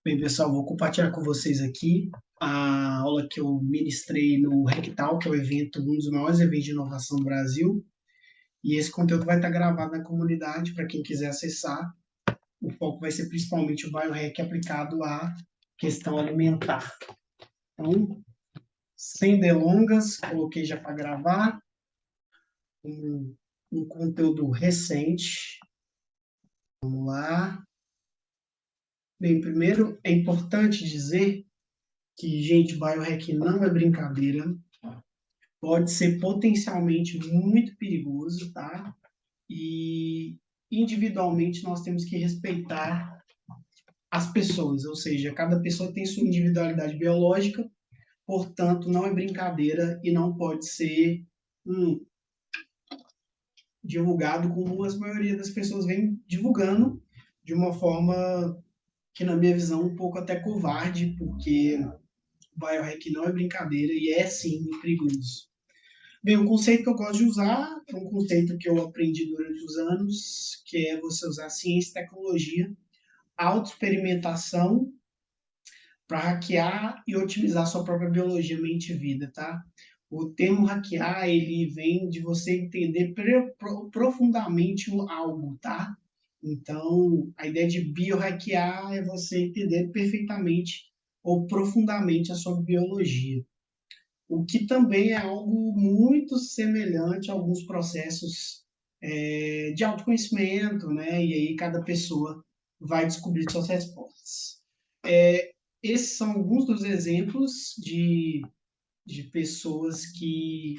Bem, pessoal, vou compartilhar com vocês aqui a aula que eu ministrei no Rectal, que é o evento, um dos maiores eventos de inovação do Brasil. E esse conteúdo vai estar gravado na comunidade para quem quiser acessar. O foco vai ser principalmente o biohack aplicado à questão alimentar. Então, sem delongas, coloquei já para gravar um conteúdo recente. Vamos lá. Bem, primeiro é importante dizer que, gente, biohack não é brincadeira. Pode ser potencialmente muito perigoso, tá? E individualmente nós temos que respeitar as pessoas, ou seja, cada pessoa tem sua individualidade biológica, portanto, não é brincadeira e não pode ser divulgado como a maioria das pessoas vem divulgando, de uma forma que, na minha visão, um pouco até covarde, porque o biohack não é brincadeira e é sim perigoso. Bem, um conceito que eu gosto de usar é um conceito que eu aprendi durante os anos, que é você usar ciência e tecnologia, autoexperimentação para hackear e otimizar sua própria biologia, mente e vida, tá? O termo hackear, ele vem de você entender profundamente algo, tá? Então, a ideia de biohackear é você entender perfeitamente ou profundamente a sua biologia. O que também é algo muito semelhante a alguns processos de autoconhecimento, né? E aí cada pessoa vai descobrir suas respostas. Esses são alguns dos exemplos de pessoas que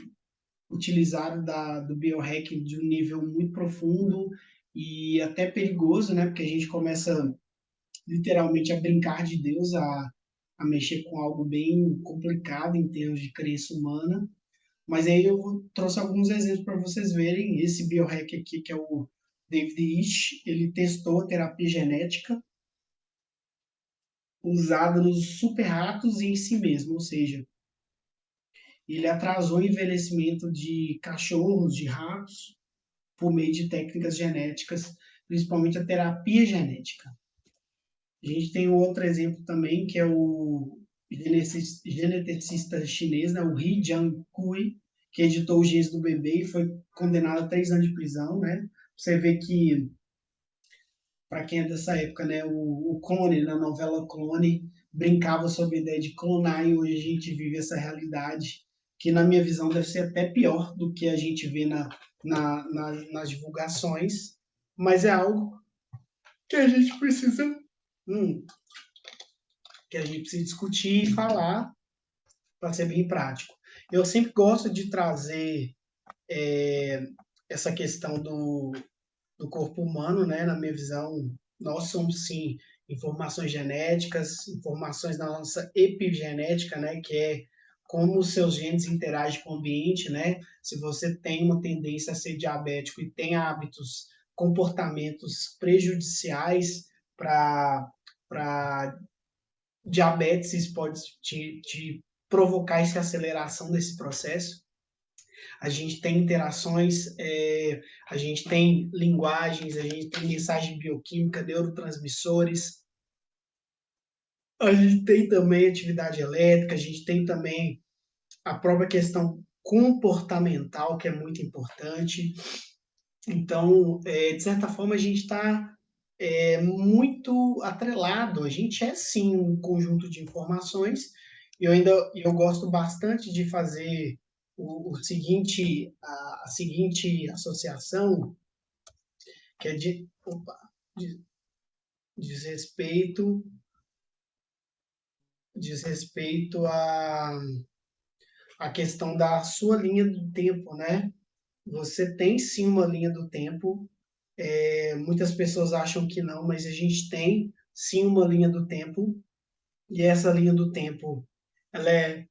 utilizaram do biohack de um nível muito profundo e até perigoso, né? Porque a gente começa literalmente a brincar de Deus, a mexer com algo bem complicado em termos de crença humana. Mas aí eu trouxe alguns exemplos para vocês verem. Esse biohack aqui, que é o David Icke, ele testou a terapia genética usada nos super ratos e em si mesmo, ou seja, ele atrasou o envelhecimento de cachorros, de ratos, por meio de técnicas genéticas, principalmente a terapia genética. A gente tem um outro exemplo também, que é o geneticista chinês, né, o He Jiankui, que editou os genes do bebê e foi condenado a 3 anos de prisão, né? Você vê que, para quem é dessa época, né, o Clone, na novela Clone, brincava sobre a ideia de clonar e hoje a gente vive essa realidade que, na minha visão, deve ser até pior do que a gente vê nas divulgações, mas é algo que a gente precisa hum, que a gente precisa discutir e falar para ser bem prático. Eu sempre gosto de trazer essa questão do corpo humano, né? Na minha visão, nós somos sim informações genéticas, informações da nossa epigenética, né? Que é como os seus genes interagem com o ambiente, né? Se você tem uma tendência a ser diabético e tem hábitos, comportamentos prejudiciais para diabetes, isso pode te provocar essa aceleração desse processo. A gente tem interações, a gente tem linguagens, a gente tem mensagem bioquímica, neurotransmissores, a gente tem também atividade elétrica, a gente tem também a própria questão comportamental, que é muito importante. Então, de certa forma, a gente está muito atrelado. A gente é sim um conjunto de informações. Eu gosto bastante de fazer o seguinte a seguinte associação que é de diz respeito diz respeito a questão da sua linha do tempo, né? Você tem sim uma linha do tempo. Muitas pessoas acham que não, mas a gente tem sim uma linha do tempo. E essa linha do tempo, ela é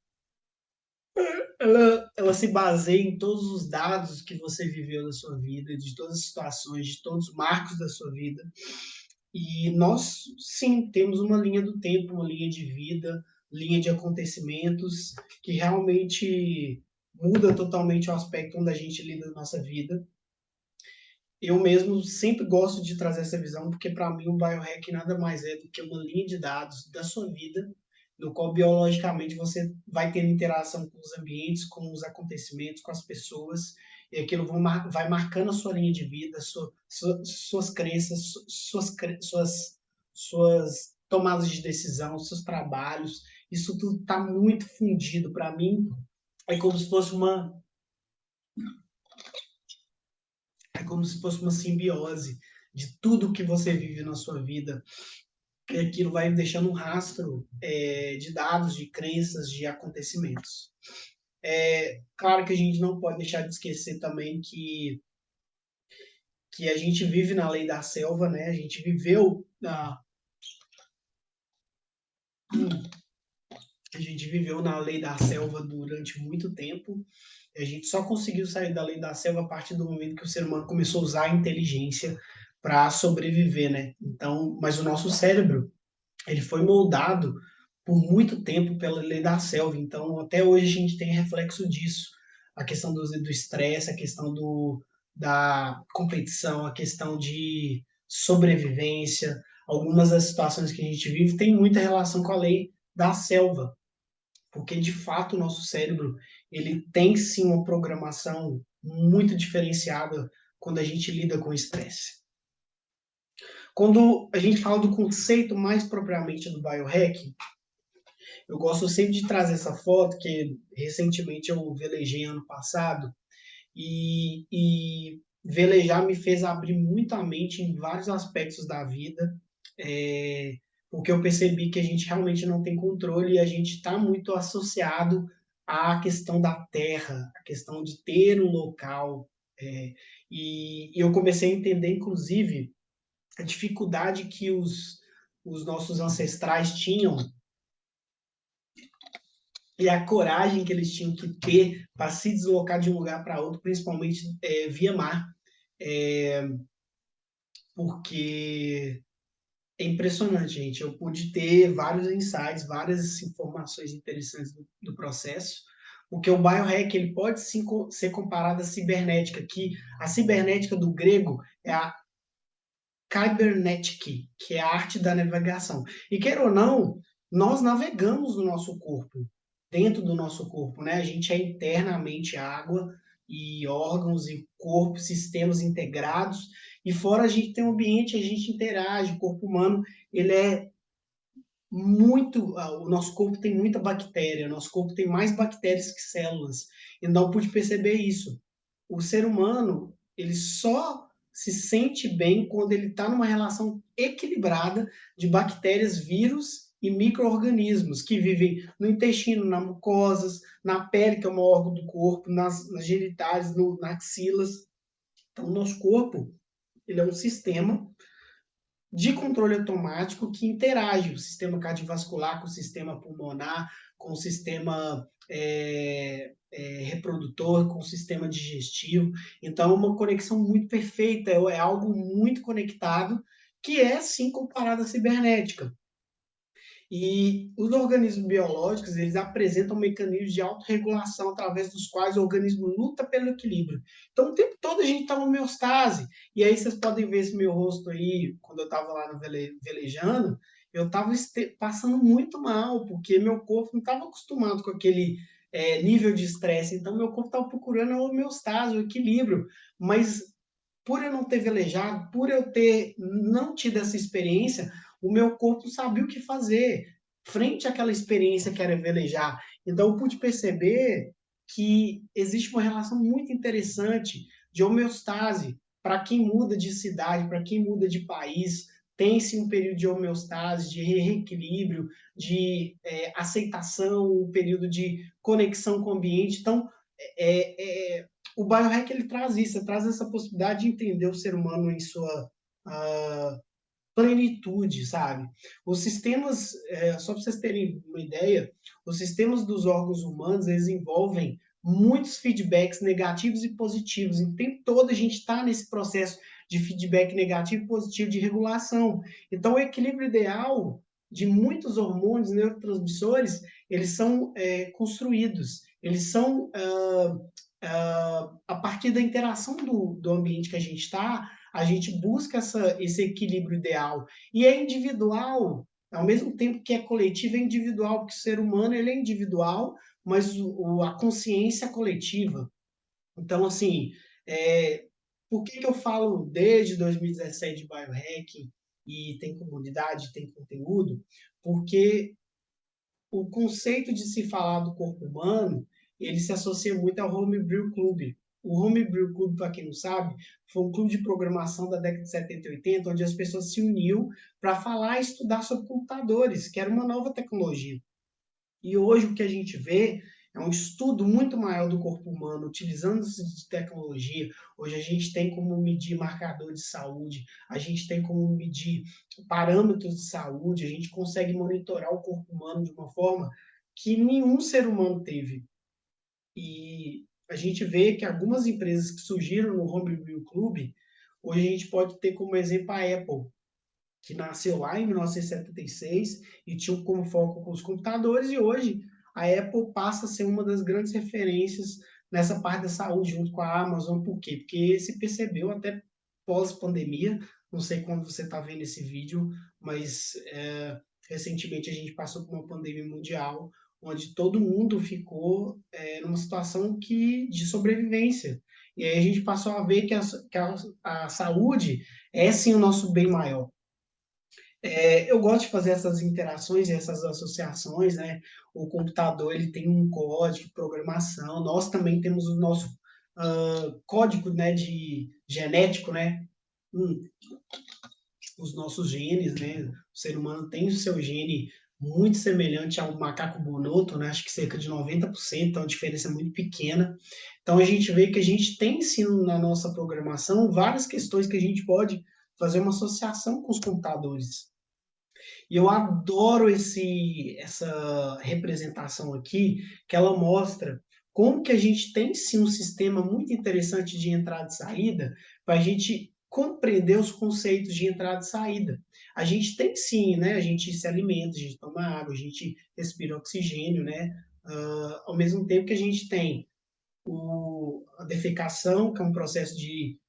ela se baseia em todos os dados que você viveu da sua vida, de todas as situações, de todos os marcos da sua vida. E nós, sim, temos uma linha do tempo, uma linha de vida, linha de acontecimentos que realmente muda totalmente o aspecto onde a gente lida na nossa vida. eu mesmo sempre gosto de trazer essa visão, porque para mim o biohack nada mais é do que uma linha de dados da sua vida, no qual biologicamente você vai tendo interação com os ambientes, com os acontecimentos, com as pessoas, e aquilo vai marcando a sua linha de vida, suas crenças, suas tomadas de decisão, seus trabalhos, isso tudo está muito fundido para mim, é como se fosse uma simbiose de tudo que você vive na sua vida. E aquilo vai deixando um rastro de dados, de crenças, de acontecimentos. Claro que a gente não pode deixar de esquecer também que a gente vive na lei da selva, né? A gente viveu na lei da selva durante muito tempo. A gente só conseguiu sair da lei da selva a partir do momento que o ser humano começou a usar a inteligência para sobreviver, né? Então, mas o nosso cérebro, ele foi moldado por muito tempo pela lei da selva. Então, até hoje a gente tem reflexo disso. A questão do estresse, a questão da competição, a questão de sobrevivência. Algumas das situações que a gente vive têm muita relação com a lei da selva, porque de fato o nosso cérebro ele tem sim uma programação muito diferenciada quando a gente lida com estresse. Quando a gente fala do conceito mais propriamente do biohacking, eu gosto sempre de trazer essa foto, que recentemente eu velejei ano passado, e velejar me fez abrir muito a mente em vários aspectos da vida, porque eu percebi que a gente realmente não tem controle e a gente está muito associado à questão da terra, à questão de ter um local. E eu comecei a entender, inclusive, a dificuldade que os nossos ancestrais tinham e a coragem que eles tinham que ter para se deslocar de um lugar para outro, principalmente via mar, é, porque é impressionante, gente. Eu pude ter vários insights, várias informações interessantes do processo, porque o biohack ele pode sim ser comparado à cibernética, que a cibernética do grego é a Kybernetic, que é a arte da navegação. E queira ou não, nós navegamos no nosso corpo, dentro do nosso corpo, né? A gente é internamente água e órgãos e corpo, sistemas integrados. E fora a gente tem um ambiente, a gente interage, o corpo humano, ele é muito, o nosso corpo tem muita bactéria, o nosso corpo tem mais bactérias que células. E não pude perceber isso. O ser humano, ele só se sente bem quando ele está numa relação equilibrada de bactérias, vírus e micro-organismos que vivem no intestino, nas mucosas, na pele, que é um órgão do corpo, nas genitais, nas axilas. Então, o nosso corpo, ele é um sistema de controle automático que interage o sistema cardiovascular com o sistema pulmonar, com o sistema reprodutor, com o sistema digestivo. Então, é uma conexão muito perfeita, é algo muito conectado, que é, sim, comparado à cibernética. E os organismos biológicos, eles apresentam mecanismos de autorregulação através dos quais o organismo luta pelo equilíbrio. Então, o tempo todo a gente está em homeostase. E aí vocês podem ver esse meu rosto aí, quando eu estava lá no velejando, eu estava passando muito mal, porque meu corpo não estava acostumado com aquele nível de estresse. Então, meu corpo estava procurando a homeostase, o equilíbrio. Mas por eu não ter velejado, por eu ter não tido essa experiência, o meu corpo sabia o que fazer frente àquela experiência que era velejar. Então, eu pude perceber que existe uma relação muito interessante de homeostase. Para quem muda de cidade, para quem muda de país, tem-se um período de homeostase, de reequilíbrio, de aceitação, um período de conexão com o ambiente. Então, o biohack ele traz isso, traz essa possibilidade de entender o ser humano em sua plenitude, sabe? Os sistemas, só para vocês terem uma ideia, os sistemas dos órgãos humanos, eles envolvem muitos feedbacks negativos e positivos. O tempo todo a gente está nesse processo de feedback negativo e positivo de regulação. Então, o equilíbrio ideal de muitos hormônios, neurotransmissores, eles são construídos, eles são a partir da interação do ambiente que a gente está, a gente busca esse equilíbrio ideal. E é individual, ao mesmo tempo que é coletivo, é individual, porque o ser humano ele é individual, mas a consciência é coletiva. Então, assim, por que eu falo desde 2017 de biohacking e tem comunidade, tem conteúdo? Porque o conceito de se falar do corpo humano, ele se associa muito ao Homebrew Club. O Homebrew Club, para quem não sabe, foi um clube de programação da década de 70 e 80, onde as pessoas se uniam para falar e estudar sobre computadores, que era uma nova tecnologia. E hoje o que a gente vê é um estudo muito maior do corpo humano, utilizando-se de tecnologia. Hoje a gente tem como medir marcador de saúde, a gente tem como medir parâmetros de saúde, a gente consegue monitorar o corpo humano de uma forma que nenhum ser humano teve. E a gente vê que algumas empresas que surgiram no Homebrew Club, hoje a gente pode ter como exemplo a Apple, que nasceu lá em 1976 e tinha como foco com os computadores, e hoje a Apple passa a ser uma das grandes referências nessa parte da saúde, junto com a Amazon. Por quê? Porque se percebeu até pós-pandemia, não sei quando você está vendo esse vídeo, mas recentemente a gente passou por uma pandemia mundial, onde todo mundo ficou numa situação de sobrevivência. E aí a gente passou a ver que a saúde é sim o nosso bem maior. Eu gosto de fazer essas interações e essas associações, né? O computador ele tem um código de programação, nós também temos o nosso código, né, de genético, né? Hum, os nossos genes, né? O ser humano tem o seu gene muito semelhante ao macaco bonoto, né? Acho que cerca de 90%, então a diferença é muito pequena. Então a gente vê que a gente tem sim na nossa programação várias questões que a gente pode fazer uma associação com os computadores. E eu adoro essa representação aqui, que ela mostra como que a gente tem sim um sistema muito interessante de entrada e saída para a gente compreender os conceitos de entrada e saída. A gente tem sim, né? A gente se alimenta, a gente toma água, a gente respira oxigênio, né? Ao mesmo tempo que a gente tem a defecação, que é um processo de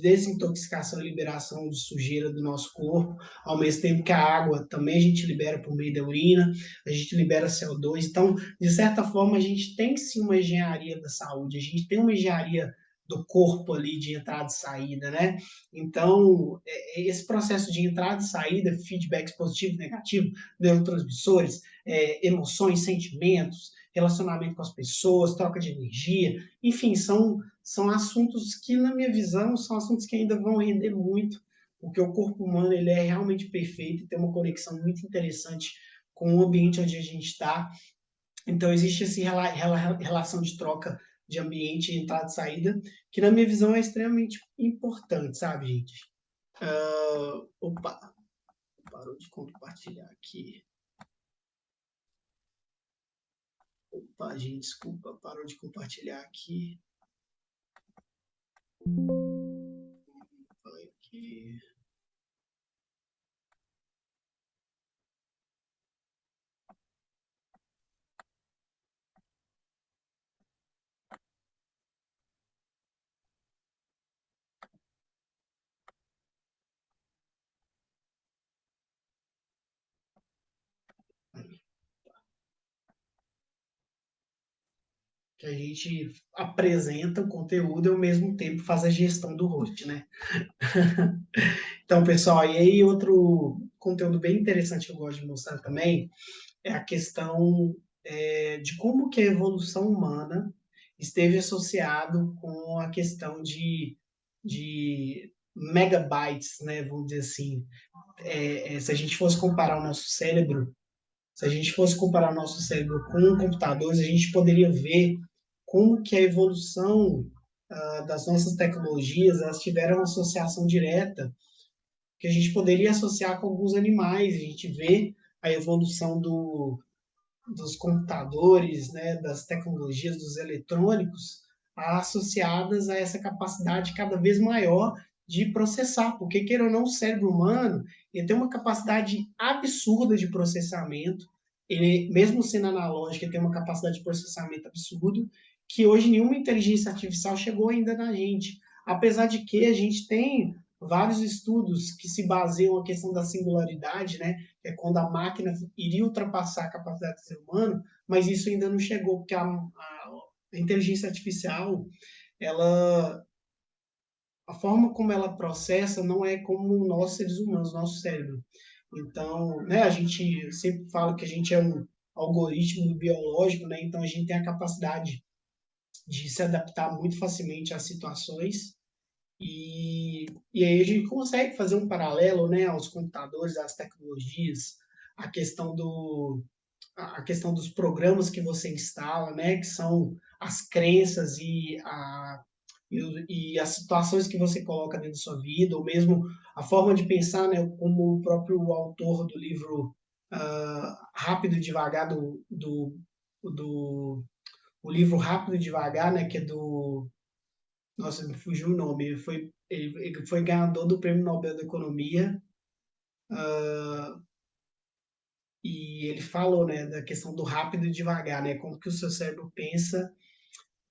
desintoxicação e liberação de sujeira do nosso corpo, ao mesmo tempo que a água também a gente libera por meio da urina, a gente libera CO2. Então, de certa forma, a gente tem sim uma engenharia da saúde, a gente tem uma engenharia do corpo ali de entrada e saída, né? Então, esse processo de entrada e saída, feedbacks positivo e negativo, neurotransmissores, emoções, sentimentos, relacionamento com as pessoas, troca de energia, enfim, são assuntos que, na minha visão, são assuntos que ainda vão render muito, porque o corpo humano ele é realmente perfeito e tem uma conexão muito interessante com o ambiente onde a gente está. Então, existe essa relação de troca de ambiente, entrada e saída, que, na minha visão, é extremamente importante, sabe, gente? Opa, parou de compartilhar aqui. Opa, gente, desculpa, parou de compartilhar aqui. Aqui. Que a gente apresenta o conteúdo e ao mesmo tempo faz a gestão do host, né? Então, pessoal, e aí outro conteúdo bem interessante que eu gosto de mostrar também é a questão de como que a evolução humana esteve associado com a questão de megabytes, né? Vamos dizer assim. Se a gente fosse comparar o nosso cérebro, se a gente fosse comparar o nosso cérebro com computadores, a gente poderia ver como que a evolução das nossas tecnologias, elas tiveram uma associação direta, que a gente poderia associar com alguns animais. A gente vê a evolução dos computadores, né, das tecnologias, dos eletrônicos, associadas a essa capacidade cada vez maior de processar, porque, queira ou não, o cérebro humano ele tem uma capacidade absurda de processamento, ele, mesmo sendo analógico, ele tem uma capacidade de processamento absurdo, que hoje nenhuma inteligência artificial chegou ainda na gente. Apesar de que a gente tem vários estudos que se baseiam na questão da singularidade, né? Que é quando a máquina iria ultrapassar a capacidade do ser humano, mas isso ainda não chegou, porque a inteligência artificial, ela, a forma como ela processa não é como nós seres humanos, nosso cérebro. Então, né, a gente sempre fala que a gente é um algoritmo biológico, né? Então a gente tem a capacidade de se adaptar muito facilmente às situações e aí a gente consegue fazer um paralelo, né, aos computadores, às tecnologias, a questão a questão dos programas que você instala, né, que são as crenças e as situações que você coloca dentro da sua vida, ou mesmo a forma de pensar, né, como o próprio autor do livro Rápido e Devagar, do o livro Rápido e Devagar, né, que é do... Nossa, me fugiu o nome. Ele foi ganhador do Prêmio Nobel da Economia, e ele falou, né, da questão do rápido e devagar, né, como que o seu cérebro pensa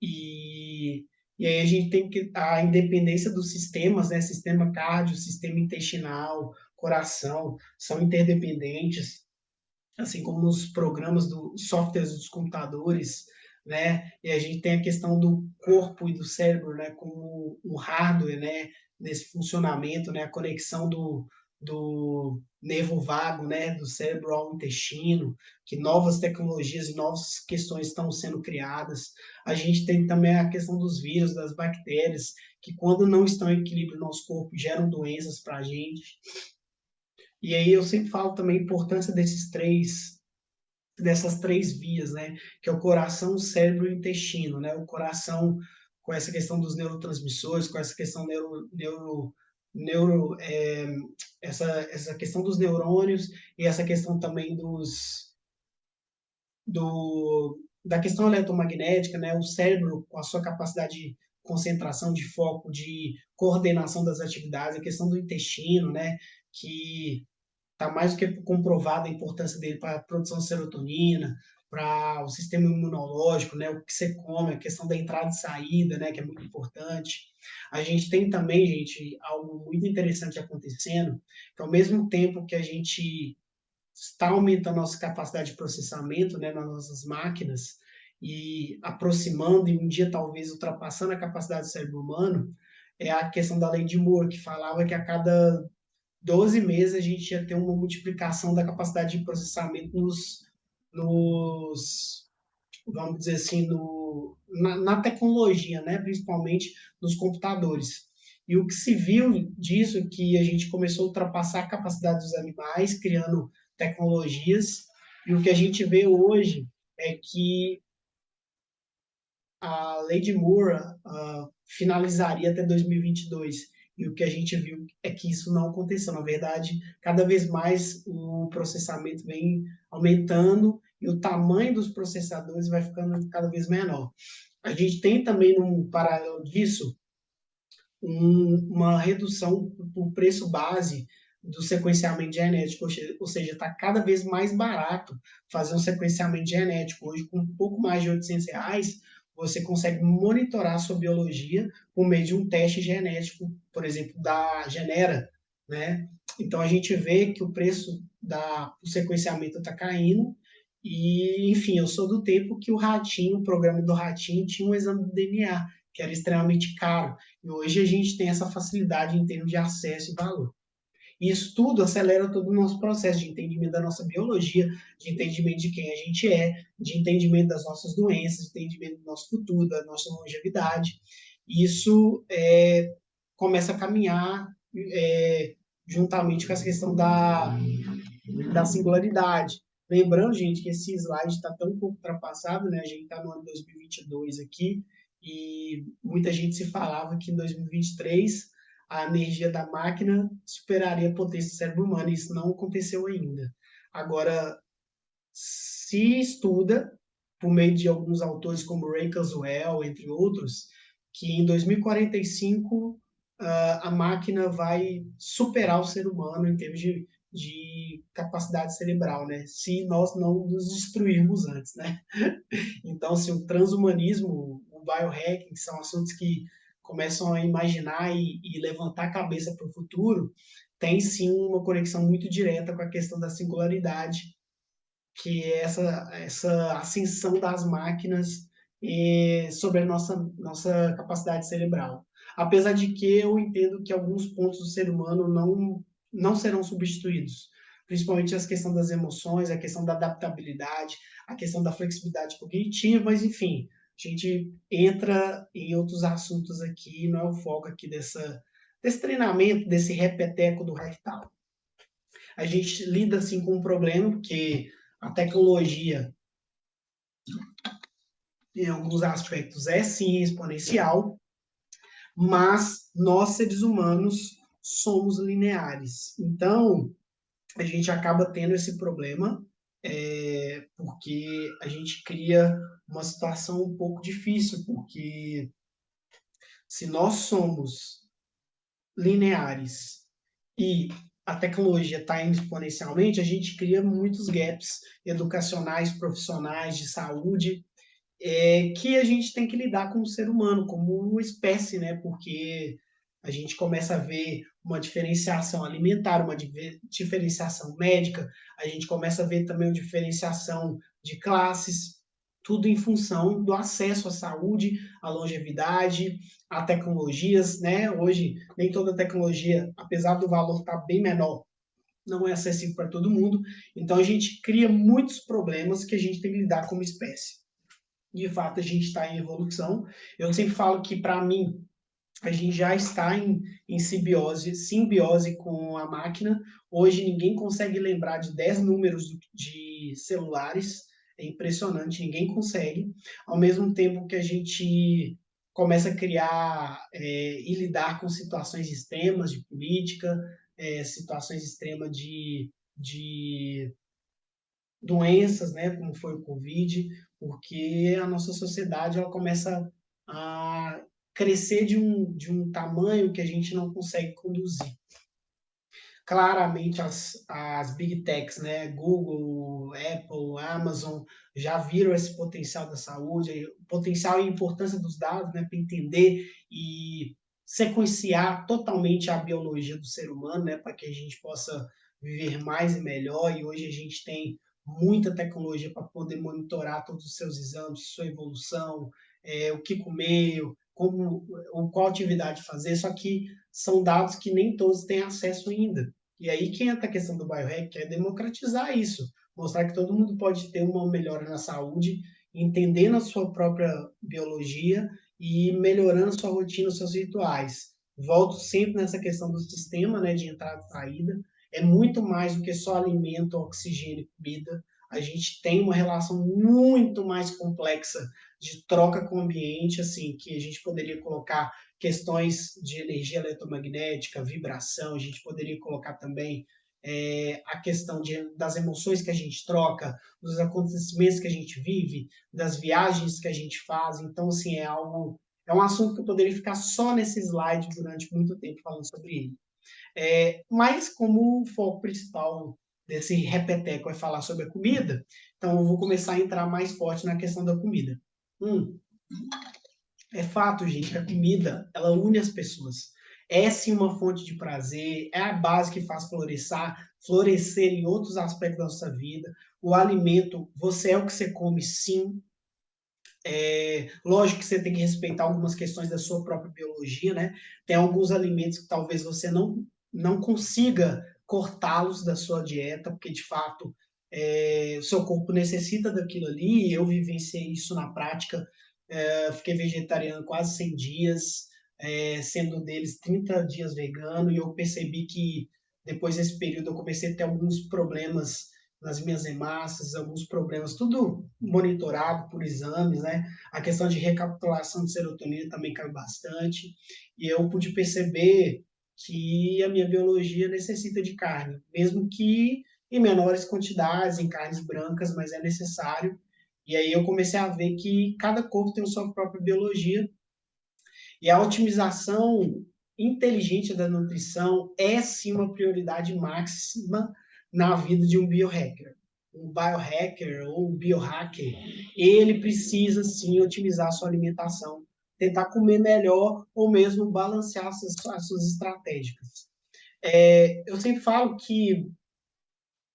e, e aí a gente tem que a independência dos sistemas, né, sistema cardio, sistema intestinal, coração, são interdependentes, assim como os programas dos softwares dos computadores, né? E a gente tem a questão do corpo e do cérebro, né, como um hardware, né, nesse funcionamento, né, a conexão do nervo vago, né, do cérebro ao intestino, que novas tecnologias e novas questões estão sendo criadas. A gente tem também a questão dos vírus, das bactérias, que quando não estão em equilíbrio no nosso corpo geram doenças para a gente. E aí eu sempre falo também a importância dessas três vias, né? Que é o coração, o cérebro e o intestino, né? O coração com essa questão dos neurotransmissores, com essa questão neuro essa questão dos neurônios e essa questão também da questão eletromagnética, né? O cérebro com a sua capacidade de concentração, de foco, de coordenação das atividades, a questão do intestino, né? Que está mais do que comprovada a importância dele para a produção de serotonina, para o sistema imunológico, né, o que você come, a questão da entrada e saída, né, que é muito importante. A gente tem também, gente, algo muito interessante acontecendo, que ao mesmo tempo que a gente está aumentando a nossa capacidade de processamento, né, nas nossas máquinas e aproximando e um dia talvez ultrapassando a capacidade do cérebro humano, é a questão da lei de Moore, que falava que a cada 12 meses a gente ia ter uma multiplicação da capacidade de processamento nos vamos dizer assim, na tecnologia, né? Principalmente nos computadores. E o que se viu disso é que a gente começou a ultrapassar a capacidade dos animais, criando tecnologias, e o que a gente vê hoje é que a lei de Moore finalizaria até 2022. E o que a gente viu é que isso não aconteceu. Na verdade, cada vez mais o processamento vem aumentando e o tamanho dos processadores vai ficando cada vez menor. A gente tem também, num paralelo disso, uma redução do preço base do sequenciamento genético, ou seja, está cada vez mais barato fazer um sequenciamento genético. Hoje, com um pouco mais de R$ 800, você consegue monitorar a sua biologia por meio de um teste genético, por exemplo, da Genera, né? Então, a gente vê que o preço do sequenciamento está caindo e, enfim, eu sou do tempo que o programa do Ratinho, tinha um exame do DNA, que era extremamente caro. E hoje a gente tem essa facilidade em termos de acesso e valor. E isso tudo acelera todo o nosso processo de entendimento da nossa biologia, de entendimento de quem a gente é, de entendimento das nossas doenças, de entendimento do nosso futuro, da nossa longevidade. Isso começa a caminhar juntamente com essa questão da singularidade. Lembrando, gente, que esse slide está tão pouco ultrapassado, né? A gente está no ano 2022 aqui, e muita gente se falava que em 2023 a energia da máquina superaria a potência do cérebro humano, e isso não aconteceu ainda. Agora, se estuda, por meio de alguns autores como Ray Kurzweil, entre outros, que em 2045 a máquina vai superar o ser humano em termos de capacidade cerebral, né? Se nós não nos destruirmos antes, né? Então, assim, o transhumanismo, o biohacking, que são assuntos que começam a imaginar e levantar a cabeça para o futuro, tem sim uma conexão muito direta com a questão da singularidade, que é essa ascensão das máquinas sobre a nossa capacidade cerebral. Apesar de que eu entendo que alguns pontos do ser humano não serão substituídos, principalmente a questão das emoções, a questão da adaptabilidade, a questão da flexibilidade cognitiva, mas enfim, a gente entra em outros assuntos aqui, não é o foco aqui desse treinamento, desse repeteco do rectal. A gente lida assim com um problema, porque a tecnologia, em alguns aspectos, é sim exponencial, mas nós, seres humanos, somos lineares. Então, a gente acaba tendo esse problema, porque a gente cria uma situação um pouco difícil, porque se nós somos lineares e a tecnologia está indo exponencialmente, a gente cria muitos gaps educacionais, profissionais, de saúde, que a gente tem que lidar como ser humano, como uma espécie, né? Porque a gente começa a ver uma diferenciação alimentar, uma diferenciação médica, a gente começa a ver também uma diferenciação de classes, tudo em função do acesso à saúde, à longevidade, a tecnologias, né? Hoje, nem toda tecnologia, apesar do valor estar bem menor, não é acessível para todo mundo. Então, a gente cria muitos problemas que a gente tem que lidar como espécie. De fato, a gente está em evolução. Eu sempre falo que, para mim, a gente já está em simbiose com a máquina. Hoje, ninguém consegue lembrar de 10 números de celulares. É impressionante, ninguém consegue. Ao mesmo tempo que a gente começa a criar e lidar com situações extremas de política, situações extremas de doenças, né, como foi o Covid, porque a nossa sociedade ela começa a crescer de um tamanho que a gente não consegue conduzir. Claramente as big techs, né, Google, Apple, Amazon, já viram esse potencial da saúde, o potencial e a importância dos dados, né, para entender e sequenciar totalmente a biologia do ser humano, né, para que a gente possa viver mais e melhor. E hoje a gente tem muita tecnologia para poder monitorar todos os seus exames, sua evolução, o que comer, como, ou qual atividade fazer, só que são dados que nem todos têm acesso ainda. E aí que entra a questão do biohack, que é democratizar isso, mostrar que todo mundo pode ter uma melhora na saúde, entendendo a sua própria biologia e melhorando a sua rotina, os seus rituais. Volto sempre nessa questão do sistema, né, de entrada e saída. É muito mais do que só alimento, oxigênio e comida. A gente tem uma relação muito mais complexa de troca com o ambiente, assim, que a gente poderia colocar questões de energia eletromagnética, vibração, a gente poderia colocar também a questão das emoções que a gente troca, dos acontecimentos que a gente vive, das viagens que a gente faz. Então, assim, é um assunto que eu poderia ficar só nesse slide durante muito tempo falando sobre ele. Mas como o foco principal desse repeteco é falar sobre a comida, então eu vou começar a entrar mais forte na questão da comida. É fato, gente, que a comida, ela une as pessoas. É sim uma fonte de prazer, é a base que faz florescer em outros aspectos da nossa vida. O alimento, você é o que você come, sim. Lógico que você tem que respeitar algumas questões da sua própria biologia, né? Tem alguns alimentos que talvez você não consiga cortá-los da sua dieta, porque de fato o seu corpo necessita daquilo ali. Eu vivenciei isso na prática, fiquei vegetariano quase 100 dias, sendo deles 30 dias vegano, e eu percebi que depois desse período eu comecei a ter alguns problemas nas minhas hemácias, alguns problemas, tudo monitorado por exames, né? A questão de recapitulação de serotonina também caiu bastante, e eu pude perceber que a minha biologia necessita de carne, mesmo que em menores quantidades, em carnes brancas, mas é necessário. E aí eu comecei a ver que cada corpo tem a sua própria biologia, e a otimização inteligente da nutrição é sim uma prioridade máxima na vida de um biohacker. um biohacker ou um biohacker, ele precisa sim otimizar a sua alimentação, tentar comer melhor ou mesmo balancear as suas estratégicas. Eu sempre falo que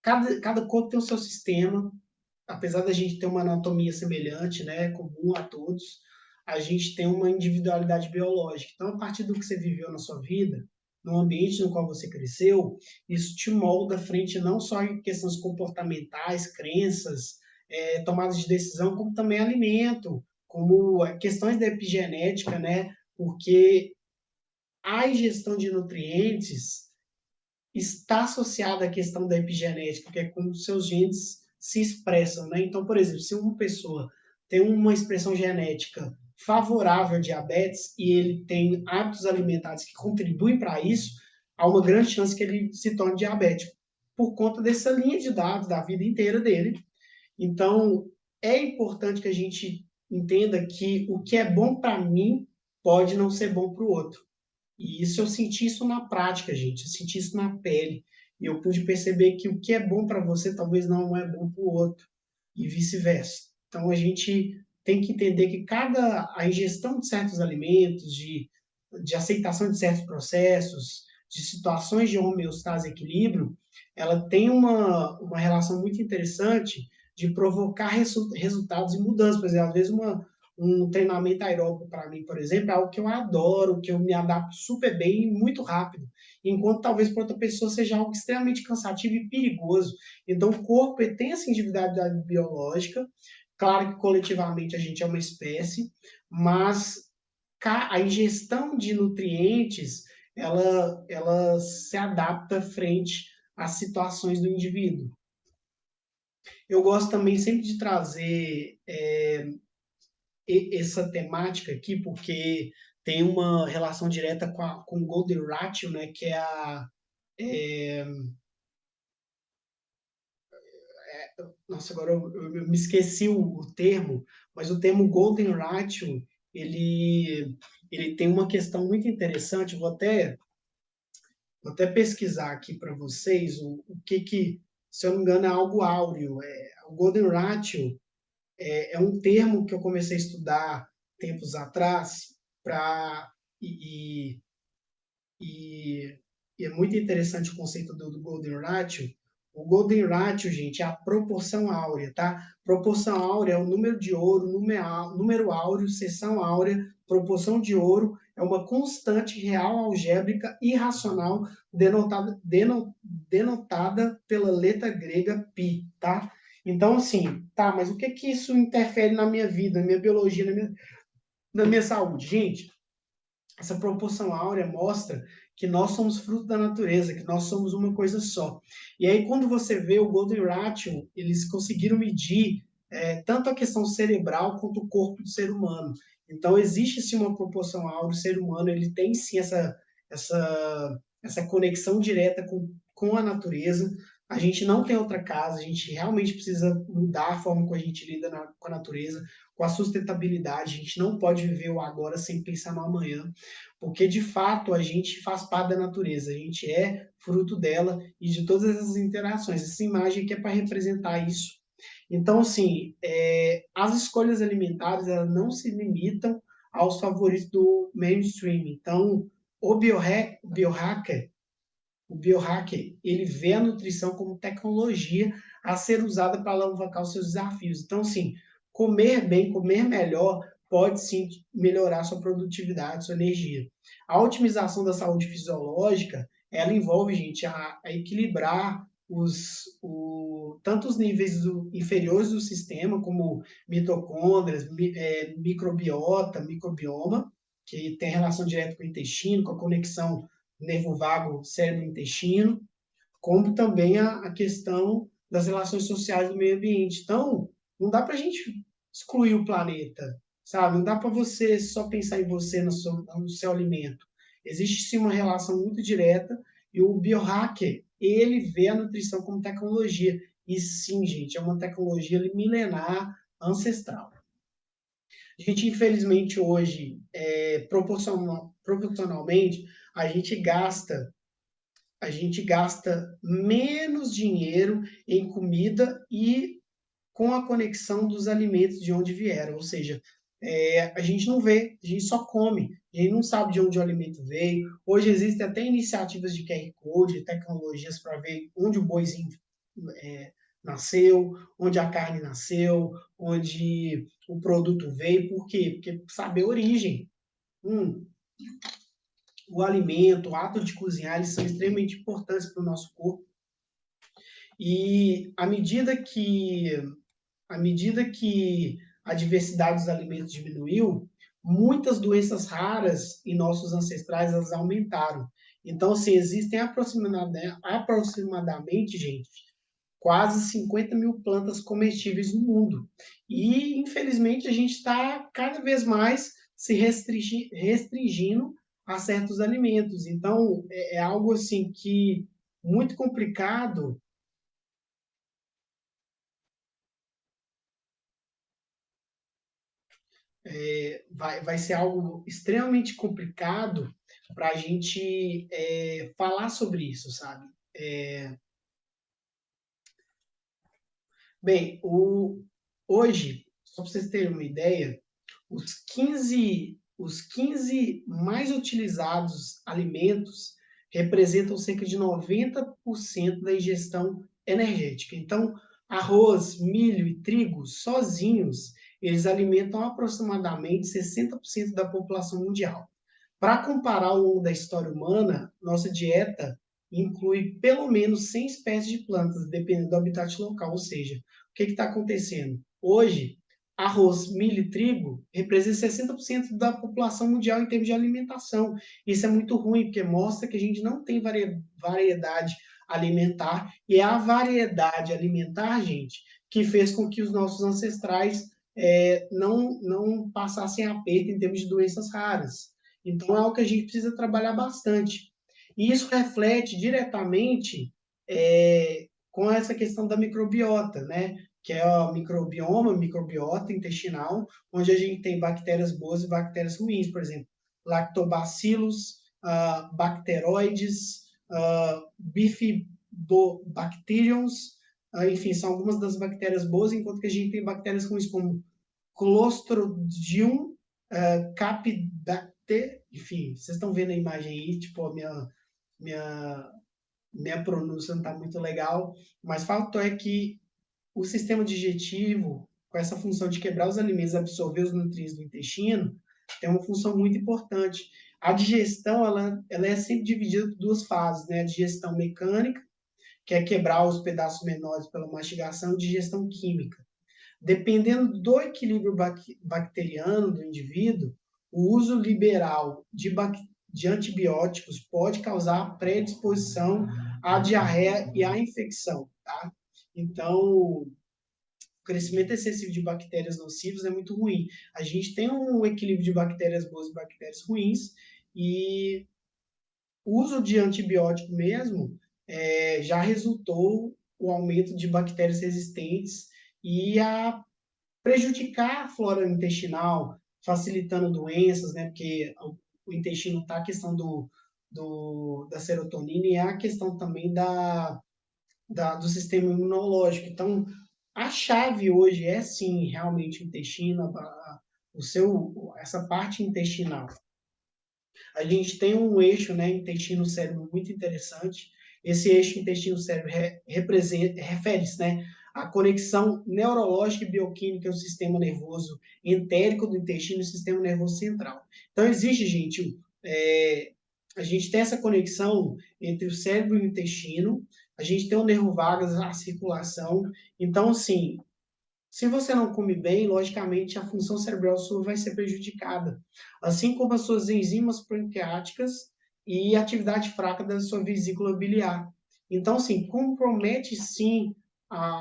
cada corpo tem o seu sistema, apesar da gente ter uma anatomia semelhante, né, comum a todos, a gente tem uma individualidade biológica. Então, a partir do que você viveu na sua vida, no ambiente no qual você cresceu, isso te molda frente não só em questões comportamentais, crenças, tomadas de decisão, como também alimento, como questões da epigenética, né? Porque a ingestão de nutrientes está associada à questão da epigenética, que é como os seus genes se expressam, né? Então, por exemplo, se uma pessoa tem uma expressão genética favorável a diabetes e ele tem hábitos alimentares que contribuem para isso, há uma grande chance que ele se torne diabético, por conta dessa linha de dados da vida inteira dele. Então, é importante que a gente entenda que o que é bom para mim pode não ser bom para o outro. E isso eu senti isso na prática, gente. Eu senti isso na pele. E eu pude perceber que o que é bom para você talvez não é bom para o outro. E vice-versa. Então a gente tem que entender que a ingestão de certos alimentos, de aceitação de certos processos, de situações de homeostase e equilíbrio, ela tem uma relação muito interessante de provocar resultados e mudanças. Por exemplo, às vezes um treinamento aeróbico para mim, por exemplo, é algo que eu adoro, que eu me adapto super bem e muito rápido, enquanto talvez para outra pessoa seja algo extremamente cansativo e perigoso. Então, o corpo tem essa individualidade biológica, claro que coletivamente a gente é uma espécie, mas a ingestão de nutrientes, ela se adapta frente às situações do indivíduo. Eu gosto também sempre de trazer essa temática aqui, porque tem uma relação direta com o Golden Ratio, né, que é nossa, agora eu me esqueci o termo, mas o termo Golden Ratio, ele, ele tem uma questão muito interessante, vou até pesquisar aqui para vocês o que, se eu não me engano, é algo áureo. O Golden Ratio é um termo que eu comecei a estudar tempos atrás para e, e, e é muito interessante o conceito do Golden Ratio. O Golden Ratio, gente, é a proporção áurea, tá? Proporção áurea é o número de ouro, número áureo, seção áurea, proporção de ouro, é uma constante real algébrica irracional denotada pela letra grega π, tá? Então, assim, tá, mas o que que isso interfere na minha vida, na minha biologia, na minha saúde? Gente, essa proporção áurea mostra que nós somos fruto da natureza, que nós somos uma coisa só. E aí, quando você vê o Golden Ratio, eles conseguiram medir tanto a questão cerebral quanto o corpo do ser humano. Então, existe sim uma proporção áurea, o ser humano ele tem sim essa conexão direta com a natureza. A gente não tem outra casa, a gente realmente precisa mudar a forma como a gente lida com a natureza, com a sustentabilidade. A gente não pode viver o agora sem pensar no amanhã, porque de fato a gente faz parte da natureza, a gente é fruto dela e de todas essas interações. Essa imagem aqui é para representar isso. Então, assim, as escolhas alimentares elas não se limitam aos favoritos do mainstream. Então, o biohacker, ele vê a nutrição como tecnologia a ser usada para alavancar os seus desafios. Então, sim, comer bem, comer melhor, pode sim melhorar sua produtividade, sua energia. A otimização da saúde fisiológica, ela envolve, gente, a equilibrar tanto os níveis inferiores do sistema, como mitocôndrias, microbiota, microbioma, que tem relação direta com o intestino, com a conexão nervo vago, cérebro, intestino, como também a questão das relações sociais do meio ambiente. Então, não dá para a gente excluir o planeta, sabe? Não dá para você só pensar em você no seu alimento. Existe sim uma relação muito direta e o biohacker, ele vê a nutrição como tecnologia. E sim, gente, é uma tecnologia milenar, ancestral. A gente, infelizmente, hoje, proporcionalmente, a gente gasta a gente gasta menos dinheiro em comida e com a conexão dos alimentos de onde vieram, ou seja, a gente não vê, a gente só come, a gente não sabe de onde o alimento veio. Hoje existem até iniciativas de QR Code, tecnologias para ver onde o boizinho nasceu, onde a carne nasceu, onde o produto veio. Por quê? Porque saber a origem. O alimento, o ato de cozinhar, eles são extremamente importantes para o nosso corpo. E à medida que a diversidade dos alimentos diminuiu, muitas doenças raras em nossos ancestrais elas aumentaram. Então, assim, existem aproximadamente, gente, quase 50 mil plantas comestíveis no mundo. E, infelizmente, a gente está cada vez mais se restringindo a certos alimentos. Então, é algo assim que muito complicado. Vai ser algo extremamente complicado para a gente falar sobre isso, sabe? Bem, hoje, só para vocês terem uma ideia, os 15 mais utilizados alimentos representam cerca de 90% da ingestão energética. Então, arroz, milho e trigo, sozinhos, eles alimentam aproximadamente 60% da população mundial. Para comparar ao longo da história humana, nossa dieta inclui pelo menos 100 espécies de plantas, dependendo do habitat local. Ou seja, o que está acontecendo? Hoje, arroz, milho e trigo representam 60% da população mundial em termos de alimentação. Isso é muito ruim, porque mostra que a gente não tem variedade alimentar, e é a variedade alimentar, gente, que fez com que os nossos ancestrais não passassem aperto em termos de doenças raras. Então, é algo que a gente precisa trabalhar bastante. E isso reflete diretamente com essa questão da microbiota, né? Que é o microbiota intestinal, onde a gente tem bactérias boas e bactérias ruins, por exemplo, lactobacillus, bacteroides, bifidobacteriums, enfim, são algumas das bactérias boas, enquanto que a gente tem bactérias ruins como Clostridium capidacter, enfim, vocês estão vendo a imagem aí, tipo, minha, minha pronúncia não está muito legal, mas fato é que o sistema digestivo, com essa função de quebrar os alimentos, absorver os nutrientes do intestino, tem uma função muito importante. A digestão, ela é sempre dividida por duas fases, né? A digestão mecânica, que é quebrar os pedaços menores pela mastigação, e digestão química. Dependendo do equilíbrio bacteriano do indivíduo, o uso liberal de antibióticos pode causar predisposição à diarreia e à infecção, tá? Então, o crescimento excessivo de bactérias nocivas é muito ruim. A gente tem um equilíbrio de bactérias boas e bactérias ruins, e o uso de antibiótico mesmo já resultou o aumento de bactérias resistentes e a prejudicar a flora intestinal, facilitando doenças, né? Porque o intestino está a questão da serotonina e a questão também do sistema imunológico. Então, a chave hoje é sim realmente o intestino, essa parte intestinal. A gente tem um eixo, né, intestino-cérebro muito interessante. Esse eixo intestino-cérebro refere-se, né, à conexão neurológica e bioquímica do sistema nervoso entérico do intestino e do sistema nervoso central. Então, existe, gente, a gente tem essa conexão entre o cérebro e o intestino, a gente tem o nervo vagus, a circulação. Então, assim, se você não come bem, logicamente a função cerebral sua vai ser prejudicada, assim como as suas enzimas pancreáticas e a atividade fraca da sua vesícula biliar. Então, assim, compromete sim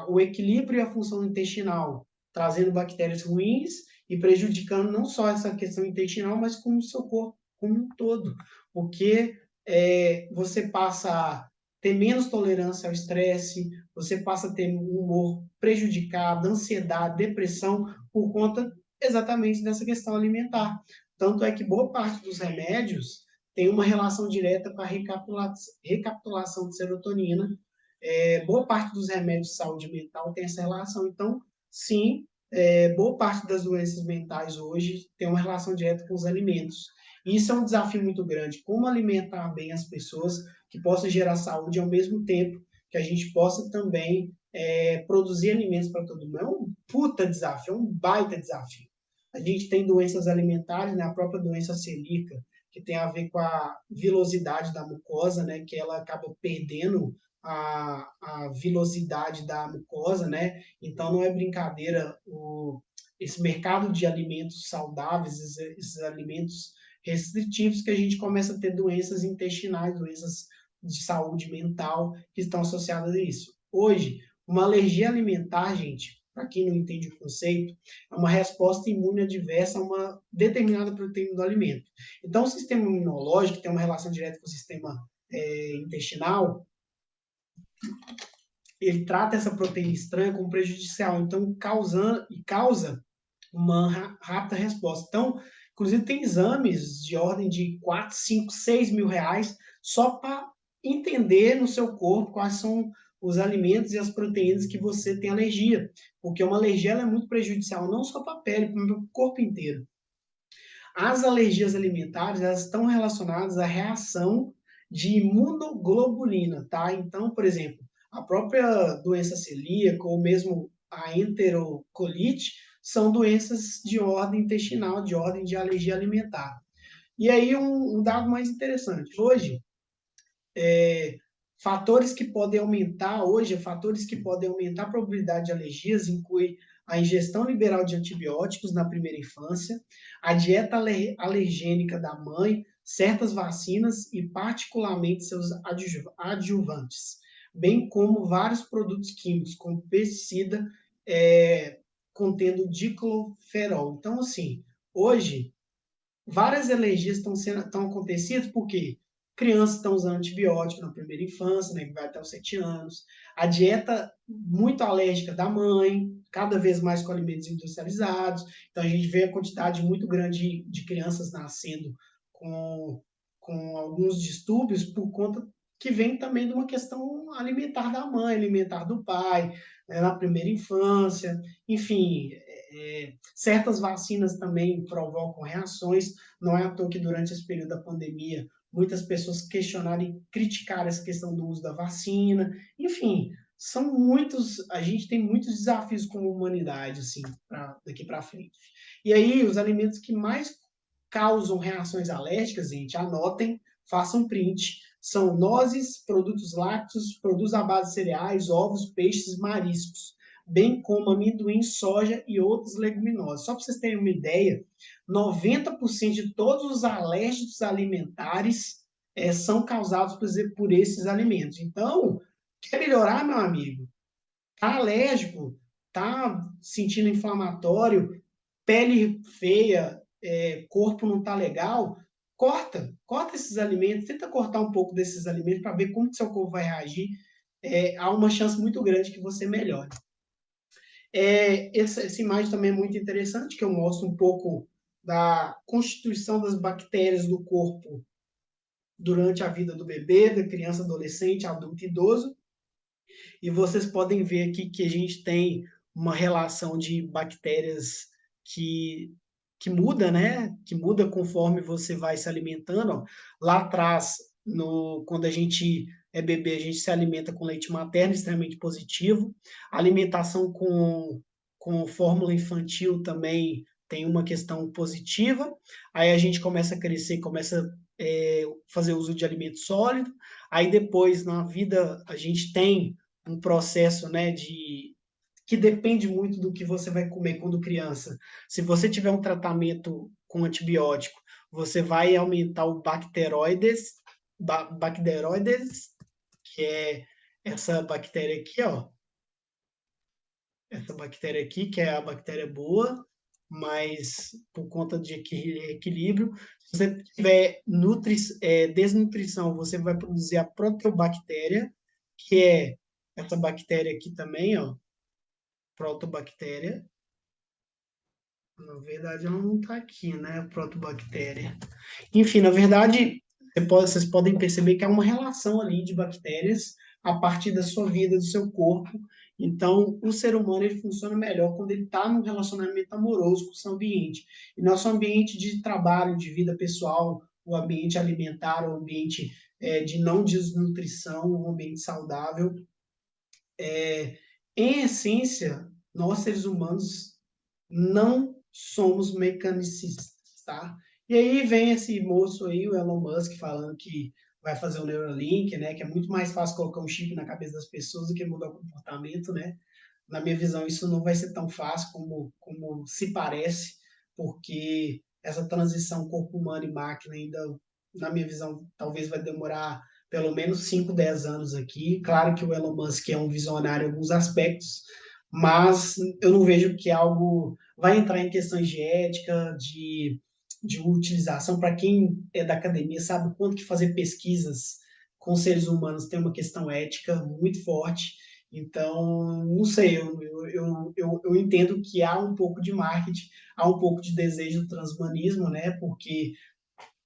o equilíbrio e a função intestinal, trazendo bactérias ruins e prejudicando não só essa questão intestinal, mas como o seu corpo como um todo, porque você passa a ter menos tolerância ao estresse, você passa a ter um humor prejudicado, ansiedade, depressão, por conta exatamente dessa questão alimentar. Tanto é que boa parte dos remédios tem uma relação direta com a recapitulação de serotonina. Boa parte dos remédios de saúde mental tem essa relação. Então, sim, boa parte das doenças mentais hoje tem uma relação direta com os alimentos. E isso é um desafio muito grande. Como alimentar bem as pessoas que possa gerar saúde ao mesmo tempo que a gente possa também produzir alimentos para todo mundo. É um puta desafio, é um baita desafio. A gente tem doenças alimentares, né? A própria doença celíaca, que tem a ver com a vilosidade da mucosa, né? Que ela acaba perdendo a vilosidade da mucosa, né? Então não é brincadeira esse mercado de alimentos saudáveis, esses alimentos restritivos, que a gente começa a ter doenças intestinais, doenças de saúde mental que estão associadas a isso. Hoje, uma alergia alimentar, gente, para quem não entende o conceito, é uma resposta imune adversa a uma determinada proteína do alimento. Então, o sistema imunológico tem uma relação direta com o sistema intestinal, ele trata essa proteína estranha como prejudicial, então causa uma rápida resposta. Então, inclusive, tem exames de ordem de 4, 5, 6 mil reais só para entender no seu corpo quais são os alimentos e as proteínas que você tem alergia. Porque uma alergia é muito prejudicial, não só para a pele, como para o corpo inteiro. As alergias alimentares, elas estão relacionadas à reação de imunoglobulina, tá? Então, por exemplo, a própria doença celíaca ou mesmo a enterocolite são doenças de ordem intestinal, de ordem de alergia alimentar. E aí um dado mais interessante, hoje, fatores que podem aumentar a probabilidade de alergias incluem a ingestão liberal de antibióticos na primeira infância, a dieta alergênica da mãe, certas vacinas e particularmente seus adjuvantes, bem como vários produtos químicos, como pesticida, contendo diclofenol. Então, assim, hoje várias alergias estão acontecendo porque crianças estão usando antibiótico na primeira infância, né, que vai até os 7 anos, a dieta muito alérgica da mãe, cada vez mais com alimentos industrializados, então a gente vê a quantidade muito grande de crianças nascendo com, com alguns distúrbios por conta que vem também de uma questão alimentar da mãe, alimentar do pai, né, na primeira infância, enfim, certas vacinas também provocam reações. Não é à toa que durante esse período da pandemia muitas pessoas questionaram e criticaram essa questão do uso da vacina. Enfim, são muitos, a gente tem muitos desafios como humanidade assim, daqui para frente. E aí, os alimentos que mais causam reações alérgicas, gente, anotem, façam print, são nozes, produtos lácteos, produtos à base de cereais, ovos, peixes, mariscos, bem como amendoim, soja e outros leguminosas. Só para vocês terem uma ideia, 90% de todos os alérgicos alimentares são causados por esses alimentos. Então, quer melhorar, meu amigo? Tá alérgico, tá sentindo inflamatório, pele feia, corpo não tá legal, corta esses alimentos, tenta cortar um pouco desses alimentos para ver como que seu corpo vai reagir. Há uma chance muito grande que você melhore. Essa imagem também é muito interessante, que eu mostro um pouco da constituição das bactérias do corpo durante a vida do bebê, da criança, adolescente, adulto e idoso. E vocês podem ver aqui que a gente tem uma relação de bactérias que muda, né? Que muda conforme você vai se alimentando. Ó. Lá atrás, quando a gente é bebê, a gente se alimenta com leite materno, extremamente positivo. A alimentação com fórmula infantil também tem uma questão positiva. Aí a gente começa a crescer, começa a fazer uso de alimento sólido. Aí depois, na vida, a gente tem um processo, né, que depende muito do que você vai comer quando criança. Se você tiver um tratamento com antibiótico, você vai aumentar o bacteroides, que é essa bactéria aqui, ó. Essa bactéria aqui, que é a bactéria boa, mas por conta de equilíbrio, se você tiver desnutrição, você vai produzir a proteobactéria, que é essa bactéria aqui também, ó, protobactéria. Na verdade, ela não está aqui, né, a protobactéria. Enfim, na verdade, vocês podem perceber que há uma relação ali de bactérias a partir da sua vida, do seu corpo. Então, o ser humano ele funciona melhor quando ele está num relacionamento amoroso com o seu ambiente. E nosso ambiente de trabalho, de vida pessoal, o ambiente alimentar, o ambiente de não desnutrição, um ambiente saudável, em essência, nós seres humanos não somos mecanicistas, tá? E aí vem esse moço aí, o Elon Musk, falando que vai fazer o Neuralink, né? Que é muito mais fácil colocar um chip na cabeça das pessoas do que mudar o comportamento, né? Na minha visão, isso não vai ser tão fácil como se parece, porque essa transição corpo humano e máquina ainda, na minha visão, talvez vai demorar pelo menos 5, 10 anos aqui. Claro que o Elon Musk é um visionário em alguns aspectos, mas eu não vejo que algo vai entrar em questões de ética, de utilização. Para quem é da academia, sabe o quanto que fazer pesquisas com seres humanos tem uma questão ética muito forte. Então, não sei, eu entendo que há um pouco de marketing, há um pouco de desejo do transhumanismo, né? Porque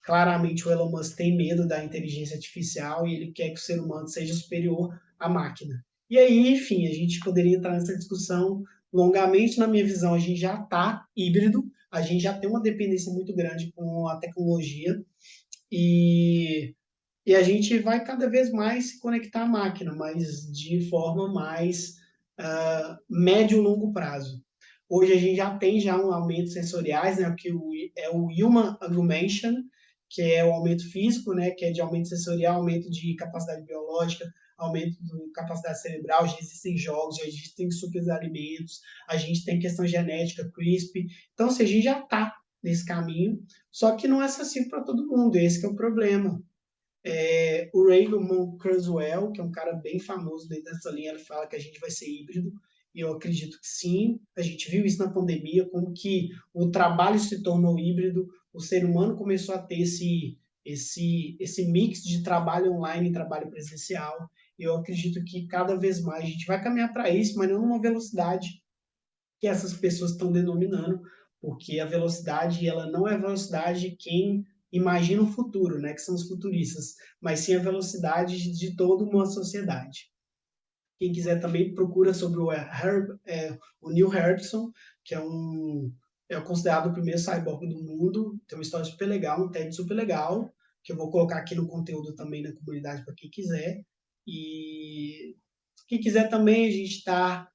claramente o Elon Musk tem medo da inteligência artificial e ele quer que o ser humano seja superior à máquina. E aí, enfim, a gente poderia entrar nessa discussão longamente. Na minha visão, a gente já está híbrido, a gente já tem uma dependência muito grande com a tecnologia e a gente vai cada vez mais se conectar à máquina, mas de forma mais médio e longo prazo. Hoje a gente já tem um aumento sensoriais, né, que é o Human Augmentation, que é o aumento físico, né, que é de aumento sensorial, aumento de capacidade biológica, aumento de capacidade cerebral, já existem jogos, já existem superalimentos, a gente tem questão genética, CRISPR, então assim, a gente já está nesse caminho, só que não é acessível para todo mundo, esse que é o problema. O Raymond Kurzweil, que é um cara bem famoso dentro dessa linha, ele fala que a gente vai ser híbrido, e eu acredito que sim. A gente viu isso na pandemia, como que o trabalho se tornou híbrido, o ser humano começou a ter esse mix de trabalho online e trabalho presencial. E eu acredito que cada vez mais a gente vai caminhar para isso, mas não numa velocidade que essas pessoas estão denominando, porque a velocidade ela não é a velocidade de quem imagina o futuro, né, que são os futuristas, mas sim a velocidade de toda uma sociedade. Quem quiser também procura sobre o Neil Harrison, que é considerado o primeiro cyborg do mundo, tem uma história super legal, um TED super legal, que eu vou colocar aqui no conteúdo também na comunidade para quem quiser. E quem quiser também, a gente está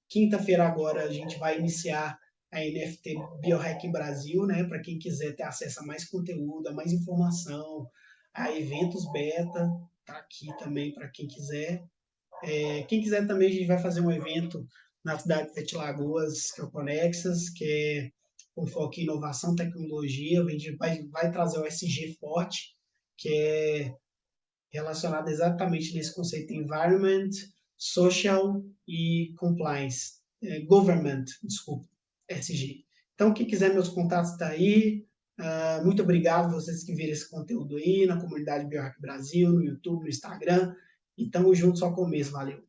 quinta-feira agora a gente vai iniciar a NFT Biohack Brasil, né? Para quem quiser ter acesso a mais conteúdo, a mais informação, a eventos beta, tá aqui também para quem quiser. Quem quiser também, a gente vai fazer um evento na cidade de Sete Lagoas, que é o Conexas, que é com foco em inovação, tecnologia. A gente vai trazer o SG Forte, que é relacionado exatamente nesse conceito de environment, social e compliance. Government, desculpa, SG. Então, quem quiser, meus contatos estão aí. Muito obrigado a vocês que viram esse conteúdo aí na comunidade Biohack Brasil, no YouTube, no Instagram. E tamo junto, só começo. Valeu!